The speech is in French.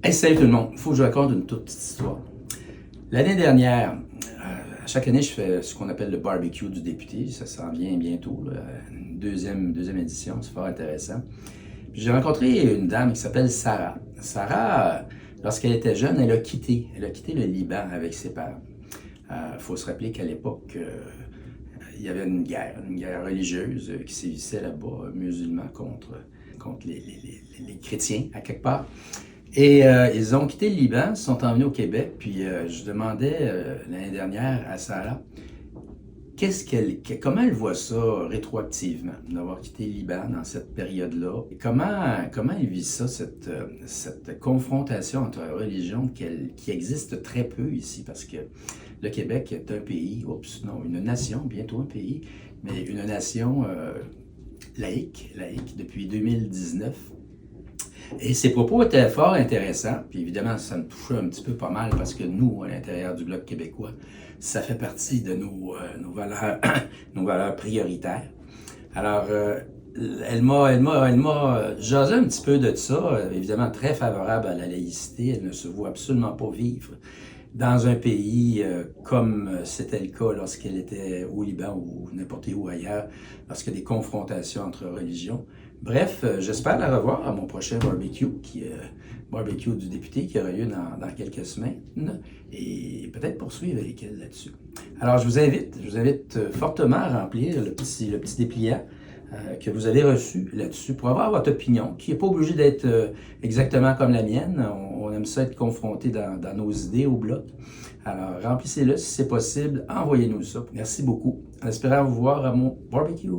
Hey, salut tout le monde, il faut que je raconte une toute petite histoire. L'année dernière, chaque année, je fais ce qu'on appelle le barbecue du député. Ça s'en vient bientôt, là, une deuxième édition, c'est fort intéressant. Puis j'ai rencontré une dame qui s'appelle Sarah. Sarah, lorsqu'elle était jeune, elle a quitté le Liban avec ses parents. Il faut se rappeler qu'à l'époque, il y avait une guerre religieuse qui sévissait là-bas, musulmans contre les chrétiens, à quelque part. Et ils ont quitté le Liban, sont emmenés au Québec, puis je demandais l'année dernière à Sarah, comment elle voit ça rétroactivement, d'avoir quitté le Liban dans cette période-là. Et comment elle vit ça, cette confrontation entre religions qui existe très peu ici, parce que le Québec est un pays, une nation, bientôt un pays, mais une nation laïque depuis 2019. Et ses propos étaient fort intéressants, puis évidemment, ça me touchait un petit peu pas mal parce que nous, à l'intérieur du Bloc québécois, ça fait partie de nos valeurs, nos valeurs prioritaires. Alors, elle m'a jasé un petit peu de ça, évidemment très favorable à la laïcité. Elle ne se voit absolument pas vivre dans un pays comme c'était le cas lorsqu'elle était au Liban ou n'importe où ailleurs, lorsqu'il y a des confrontations entre religions. Bref, j'espère la revoir à mon prochain barbecue, qui est barbecue du député, qui aura lieu dans quelques semaines, et peut-être poursuivre avec elle là-dessus. Alors, je vous invite fortement à remplir le petit dépliant que vous avez reçu là-dessus pour avoir votre opinion, qui n'est pas obligée d'être exactement comme la mienne. On aime ça être confronté dans nos idées au bloc. Alors, remplissez-le si c'est possible. Envoyez-nous ça. Merci beaucoup. En espérant vous voir à mon barbecue.